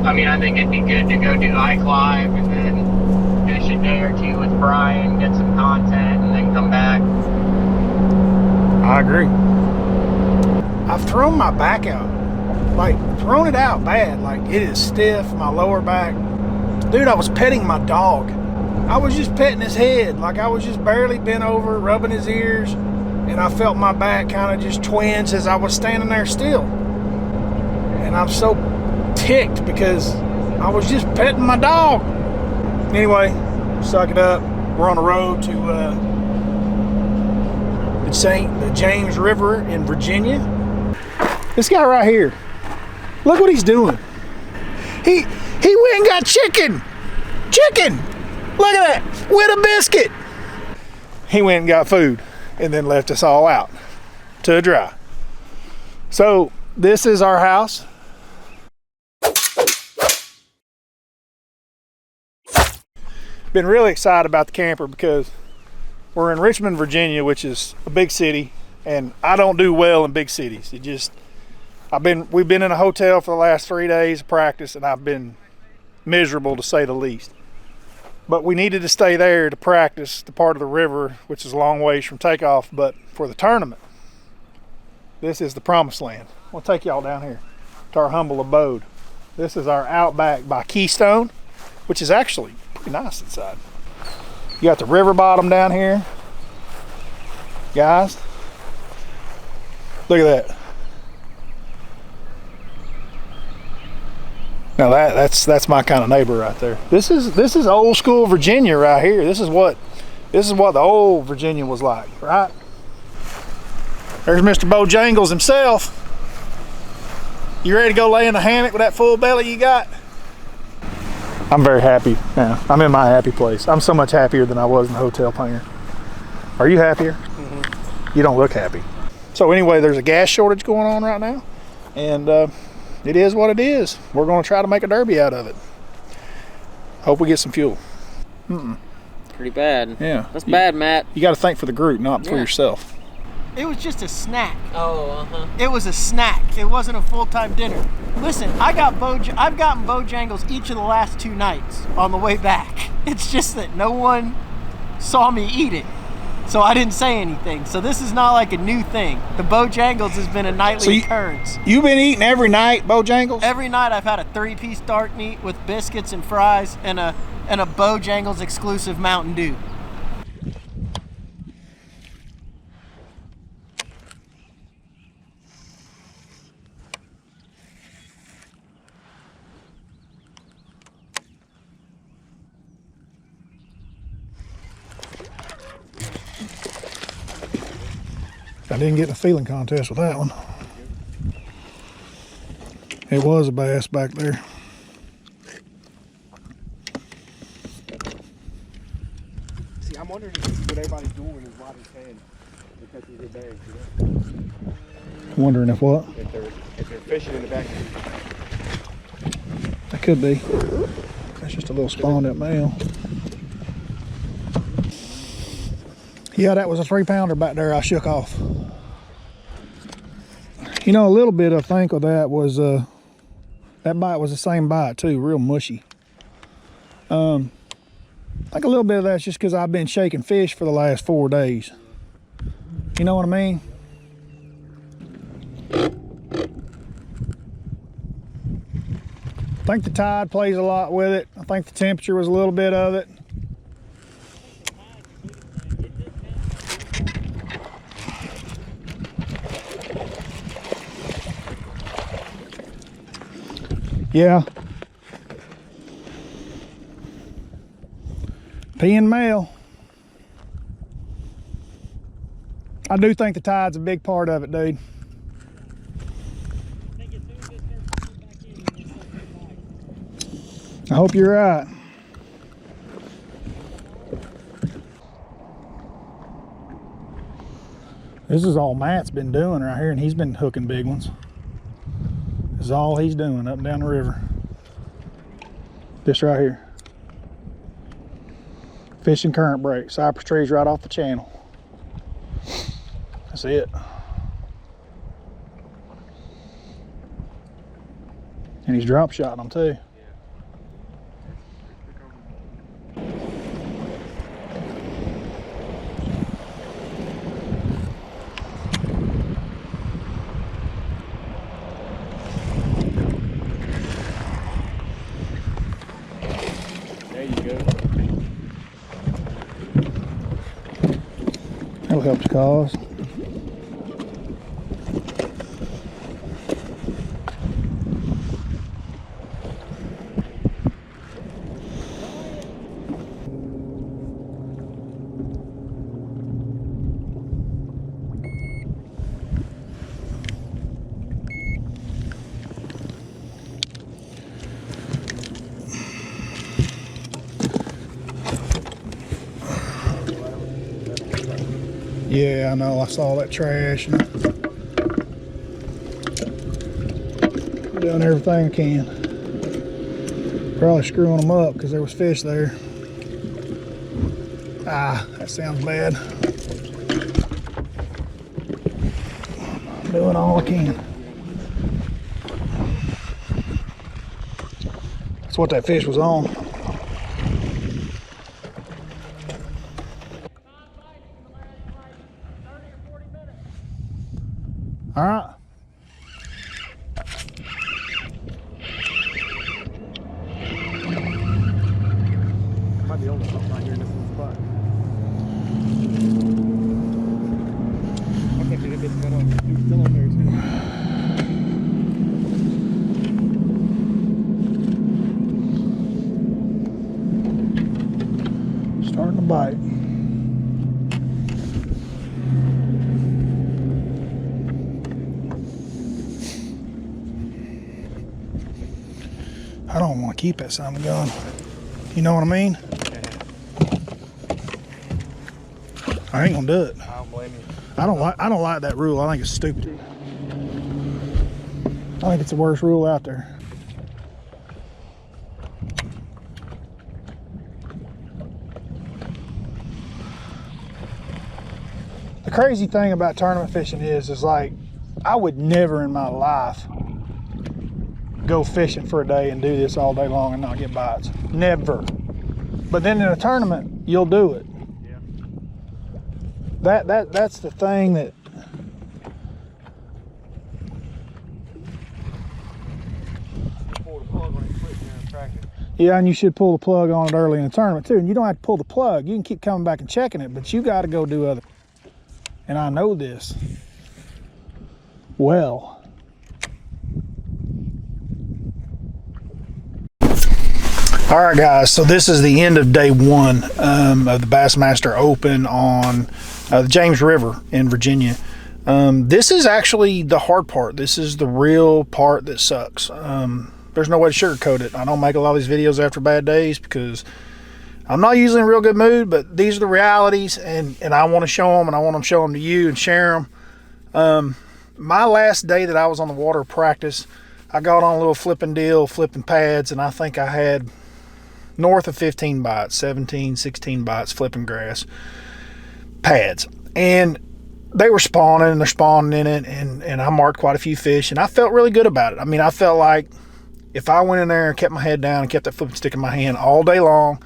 I mean, I think it'd be good to go do iClive and then fish a day or two with Brian, get some content, and then come back. I agree. I've thrown my back out. Like, thrown it out bad. Like, it is stiff, my lower back. Dude, I was petting my dog. I was just petting his head. Like, I was just barely bent over, rubbing his ears. And I felt my back kind of just twinge as I was standing there still. And I'm so ticked because I was just petting my dog. Anyway, suck it up. We're on the road to the James River in Virginia. This guy right here, look what he's doing. He went and got chicken. Look at that, with a biscuit. He went and got food and then left us all out to dry. So this is our house. Been really excited about the camper because we're in Richmond, Virginia, which is a big city, and I don't do well in big cities. We've been in a hotel for the last 3 days of practice, and I've been miserable to say the least. But we needed to stay there to practice the part of the river, which is a long ways from takeoff, but for the tournament, this is the promised land. We'll take y'all down here to our humble abode. This is our Outback by Keystone, which is actually pretty nice inside. You got the river bottom down here. Guys, look at that. Now that's my kind of neighbor right there. This is old school Virginia right here. This is what the old Virginia was like, right? There's Mr. Bojangles himself. You ready to go lay in the hammock with that full belly you got? I'm very happy now. I'm in my happy place. I'm so much happier than I was in the hotel painter. Are you happier? Mm-hmm. You don't look happy. So anyway, there's a gas shortage going on right now, and it is what it is. We're going to try to make a derby out of it. Hope we get some fuel. Pretty bad. Yeah. That's bad, Matt. You got to think for the group, not for yourself. It was just a snack. Oh, It was a snack. It wasn't a full-time dinner. Listen, I've gotten Bojangles each of the last 2 nights on the way back. It's just that no one saw me eat it, so I didn't say anything. So this is not like a new thing. The Bojangles has been a nightly occurrence. You've been eating every night Bojangles? Every night I've had a 3-piece dark meat with biscuits and fries and a Bojangles exclusive Mountain Dew. I didn't get in a feeling contest with that one. It was a bass back there. See, I'm wondering what everybody's doing is Robin's hand because he's a bag, you know? Wondering if what? If they're fishing in the back. That could be. That's just a little spawned up male. Yeah, that was a 3-pounder back there I shook off. You know, a little bit I think of that was, that bite was the same bite too, real mushy. I think a little bit of that's just because I've been shaking fish for the last 4 days. You know what I mean? I think the tide plays a lot with it. I think the temperature was a little bit of it. Yeah. Peeing male. I do think the tide's a big part of it, dude. I hope you're right. This is all Matt's been doing right here, and he's been hooking big ones. This is all he's doing up and down the river. This right here. Fishing current break. Cypress trees right off the channel. That's it. And he's drop shotting them too. There you go. That'll help the cause. Yeah, I know. I saw that trash. And doing everything I can. Probably screwing them up because there was fish there. Ah, that sounds bad. Doing all I can. That's what that fish was on. All right. Might be on something right here in this little spot. I can't see that bitch got on. It's still on there too. Starting to bite. I don't want to keep that son of a gun. You know what I mean? I ain't gonna do it. I don't blame you. I don't like that rule. I think it's stupid. I think it's the worst rule out there. The crazy thing about tournament fishing is like, I would never in my life go fishing for a day and do this all day long and not get bites. Never. But then in a tournament, you'll do it. Yeah. That's the thing that Pull the plug on it quick and track it. yeah, and you should pull the plug on it early in the tournament too. And you don't have to pull the plug. You can keep coming back and checking it, but you got to go do other. And I know this well. All right, guys, so this is the end of day one of the Bassmaster Open on the James River in Virginia. This is actually the hard part. This is the real part that sucks. There's no way to sugarcoat it. I don't make a lot of these videos after bad days because I'm not usually in a real good mood, but these are the realities, and I want to show them, and I want to show them to you and share them. My last day that I was on the water practice, I got on a little flipping deal, flipping pads, and I think I had north of 15 bites, 17, 16 bites, flipping grass pads. And they were spawning, and they're spawning in it, and I marked quite a few fish, and I felt really good about it. I mean, I felt like if I went in there and kept my head down and kept that flipping stick in my hand all day long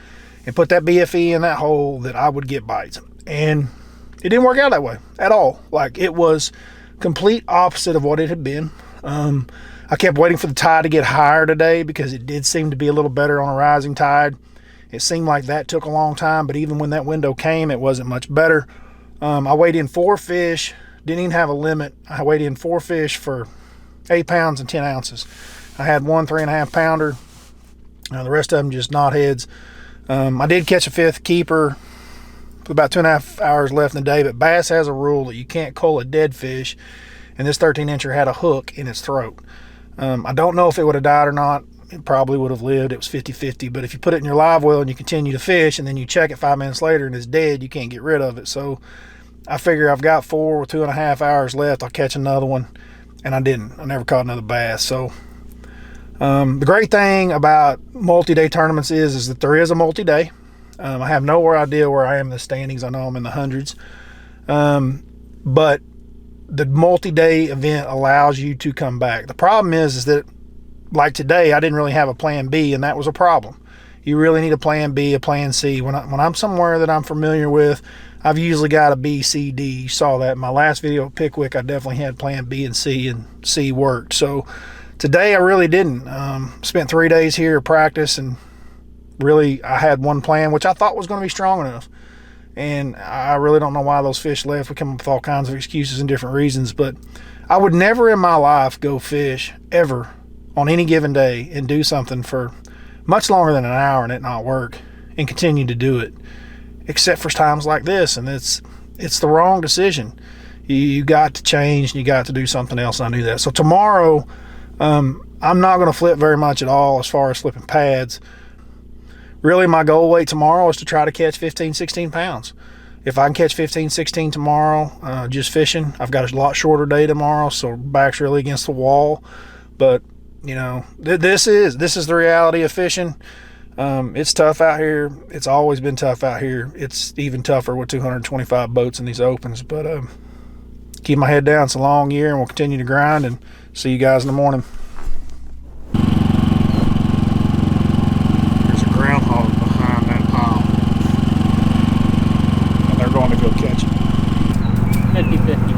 and put that BFE in that hole, that I would get bites. And it didn't work out that way at all. Like, it was complete opposite of what it had been. I kept waiting for the tide to get higher today because it did seem to be a little better on a rising tide. It seemed like that took a long time, but even when that window came, it wasn't much better. I weighed in 4 fish, didn't even have a limit. I weighed in 4 fish for 8 pounds and 10 ounces. I had one 3.5 pounder. The rest of them just knotheads. I did catch a 5th keeper with about 2.5 hours left in the day, but bass has a rule that you can't cull a dead fish, and this 13-incher had a hook in its throat. I don't know if it would have died or not. It probably would have lived. It was 50-50, but if you put it in your live well and you continue to fish and then you check it 5 minutes later and it's dead, you can't get rid of it. So I figure I've got 4 with 2.5 hours left. I'll catch another one, and I didn't. I never caught another bass. So the great thing about multi-day tournaments is that there is a multi-day. I have no idea where I am in the standings. I know I'm in the hundreds, but the multi-day event allows you to come back. The problem is that like today, I didn't really have a plan B, and that was a problem. You really need a plan B, a plan C. When I'm somewhere that I'm familiar with, I've usually got a B, C, D. You saw that in my last video at Pickwick. I definitely had plan B and C worked. So today I really didn't. Spent 3 days here at practice, and really I had one plan, which I thought was going to be strong enough. And I really don't know why those fish left. We come up with all kinds of excuses and different reasons, but I would never in my life go fish ever on any given day and do something for much longer than an hour and it not work and continue to do it, except for times like this. And it's the wrong decision. You got to change and you got to do something else. I knew that. So tomorrow, I'm not going to flip very much at all as far as flipping pads. Really, my goal weight tomorrow is to try to catch 15, 16 pounds. If I can catch 15, 16 tomorrow, just fishing, I've got a lot shorter day tomorrow, so back's really against the wall. But, you know, this is the reality of fishing. It's tough out here. It's always been tough out here. It's even tougher with 225 boats in these opens. But keep my head down. It's a long year, and we'll continue to grind, and see you guys in the morning. There's a groundhog behind that pile. And they're going to go catch it. 50-50.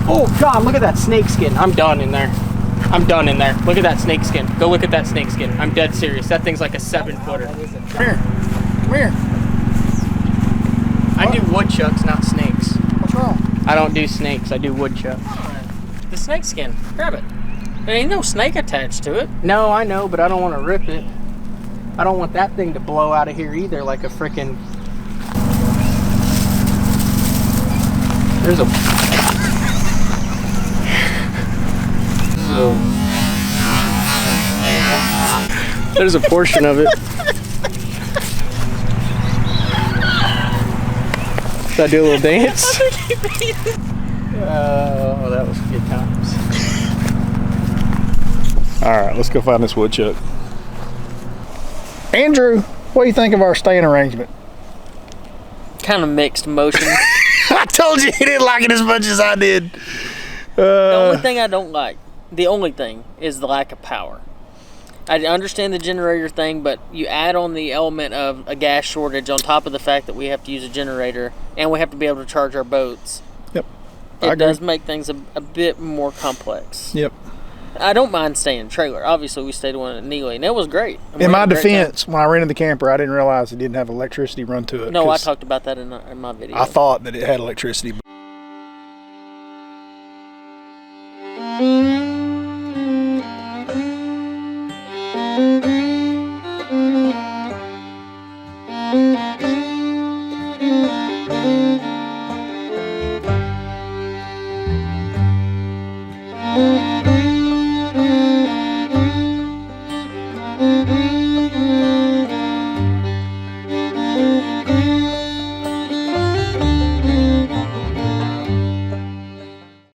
Oh God, look at that snake skin. I'm done in there. I'm done in there. Look at that snake skin. Go look at that snake skin. I'm dead serious. That thing's like a 7-footer. Come here. Come here. I do woodchucks, not snakes. What's wrong? I don't do snakes. I do woodchucks. The snake skin. Grab it. There ain't no snake attached to it. No, I know, but I don't want to rip it. I don't want that thing to blow out of here either, like a freaking. There's a. There's a portion of it. Should I do a little dance? Oh, that was good times. All right, let's go find this woodchuck. Andrew, what do you think of our staying arrangement? Kind of mixed emotions. I told you he didn't like it as much as I did. The only thing I don't like, the only thing, is the lack of power. I understand the generator thing, but you add on the element of a gas shortage on top of the fact that we have to use a generator and we have to be able to charge our boats. Yep. It does make things a bit more complex. Yep. I don't mind staying in a trailer. Obviously, we stayed one at Neely, and it was great. I mean, In we my had a great defense, when I rented the camper, I didn't realize it didn't have electricity run to it. time. No, I 'cause talked about that in my video. I thought that it had electricity. But